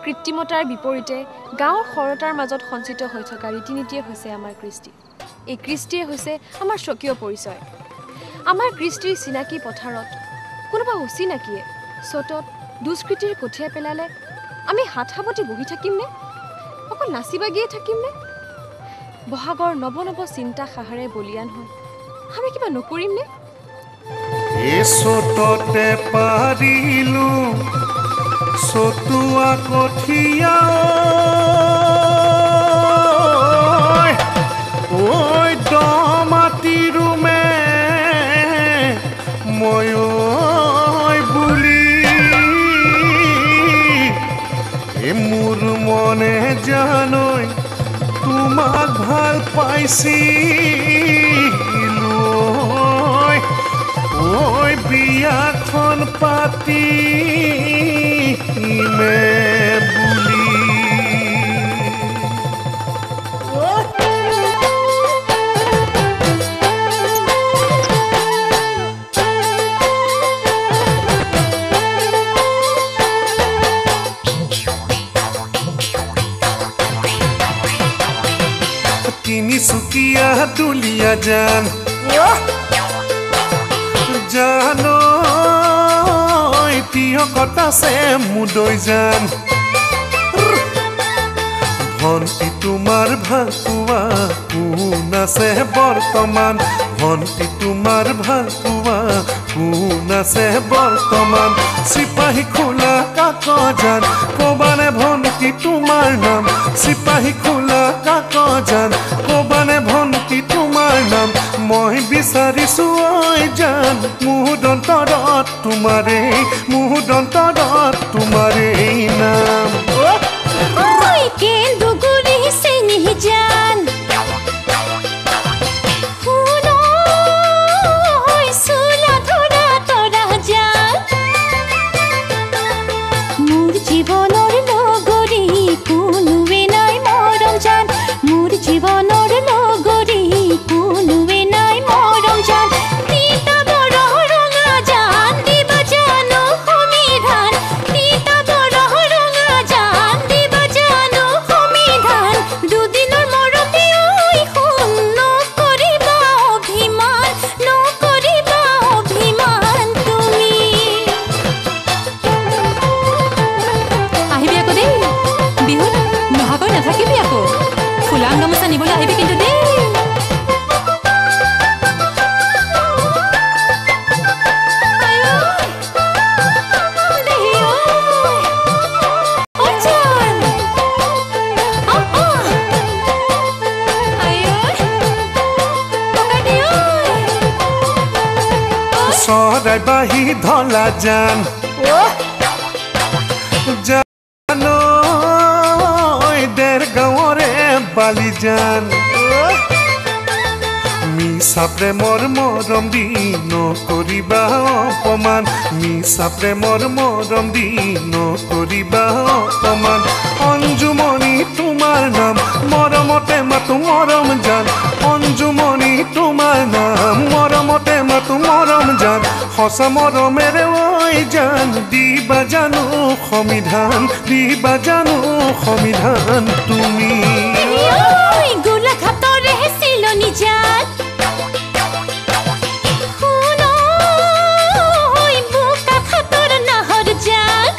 কৃত্ৰিমতাৰ বিপৰীতে গাঁৱৰ সৰতাৰ মাজত সঞ্চিত হৈ থকা ৰীতি-নীতিয়ে হৈছে আমাৰ কৃষ্টি। এই কৃষ্টিয়ে হৈছে আমাৰ স্বকীয় পৰিচয়। আমাৰ কৃষ্টিৰ চিনাকি পথাৰত কোনোবা অচিনাকিয়ে চ'তত দুষ্কৃতিৰ কঠীয়া পেলালে আমি হাত সাৱটি বহি থাকিমনে? অকল নাচি বাগিয়ে থাকিমনে? বহাগৰ নৱ নৱ চিন্তা সাহাৰে বলিয়ান হৈ আমি কিবা নকৰিমনে? চ'ততে পাৰিলো চতুৱা কঠীয়া ঐ দ মাটি ৰুমে মই বুলি মোৰ মনে জানৈ তোমাক ভাল পাইছিলো ঐ বিয়াখন পাতিমে বুলি তিনিচুকীয়া দুলীয়া জান জানো তিয় কটাছে মুদৈ জান ভন্টি তোমাৰ ভাল পোৱা কোন আছে বৰ্তমান ভন্টি তোমাৰ ভাল পোৱা কোন আছে বৰ্তমান চিপাহী খোলা কাকজান কবানে ভন্টি তোমাৰ নাম চিপাহী খোলা কাকজান কবানে ভন্টি তোমাৰ নাম মই বিচাৰিছো ঐ জান মুহুদন্তৰত তোমাৰেই নাম কেন্দুগুৰি চেনি জান চোলা ধৰা তৰা জান মোৰ জীৱনৰ লগৰী কোনোৱে নাই মৰম জান মোৰ জীৱনৰ লগৰী কোনোৱে নাই মৰম জান তিতা বৰ ৰঙা জান দিবা জানো সমিধান তিতা বৰ ৰঙা জান দিবা জানো সমিধান দুদিনৰ মৰমে ঐ শুন নকৰিবা অভিমান তুমি আহিবি আকৌ দেই বিহুত নহাকৈ নাথাকিবি আকৌ ফুলাম গামোচা নিবলৈ আহিবি কিন্তু দেই চৰাই বাহি ধলা জান জানো দেৰ গাঁৱৰে বালি জান মিছা প্ৰেমৰ মৰম দি নকৰিবা অপমান মিছা প্ৰেমৰ মৰম দি নকৰিবা অপমান অঞ্জুমণি তোমাৰ নাম মৰমতে মাতো মৰম জান অঞ্জুমণি তোমাৰ নাম মৰমতে মাতো মৰম জান সঁচা মৰমেৰে ঐ জান দিবা জানো সমিধান তুমি গোলাঘাটৰে চিলনি জান বোকাখাটৰ নাহৰ জান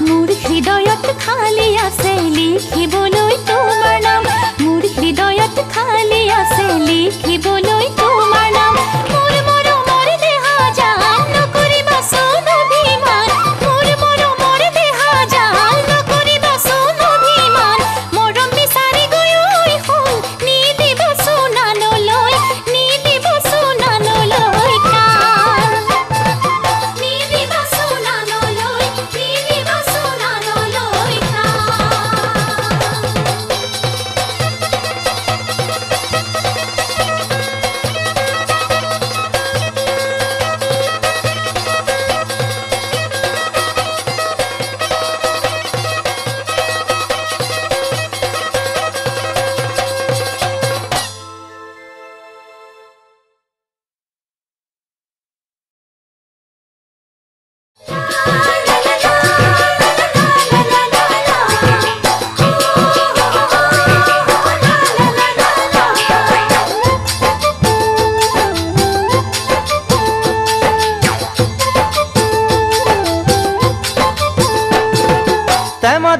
মোৰ হৃদয়ত খালী আছে লিখিবলৈ তোমাৰ নাম মোৰ হৃদয়ত খালী আছে লিখিবলৈ তোমাৰ নাম মোৰ মৰমৰ দেহা জান নকৰিবা চোন অভিমান মোৰ মৰমৰ দেহা জান নকৰিবা চোন অভিমান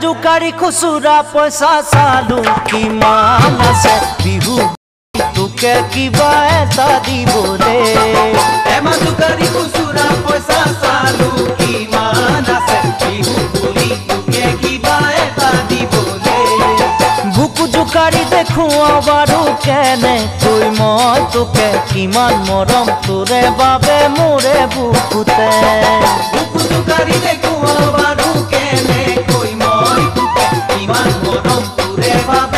জোকাৰি খুচুৰা পইচা চালো কিমান আছে বিহু তোকে কিবা এটা দিবলে জোকাৰি খুচুৰা পইচা চালো কিমান আছে বিহু বুলি তোকে কিবা এটা দিবলে বুকু জোকাৰি দেখুৱা বাৰু কেনেকৈ মই তোকে কিমান মৰম তোৰে বাবে মোৰে বুকুতে বুকু জোকাৰি দেখুৱা বাৰু কেনেকৈ মই তোকে কিমান মৰম তোৰে বাবে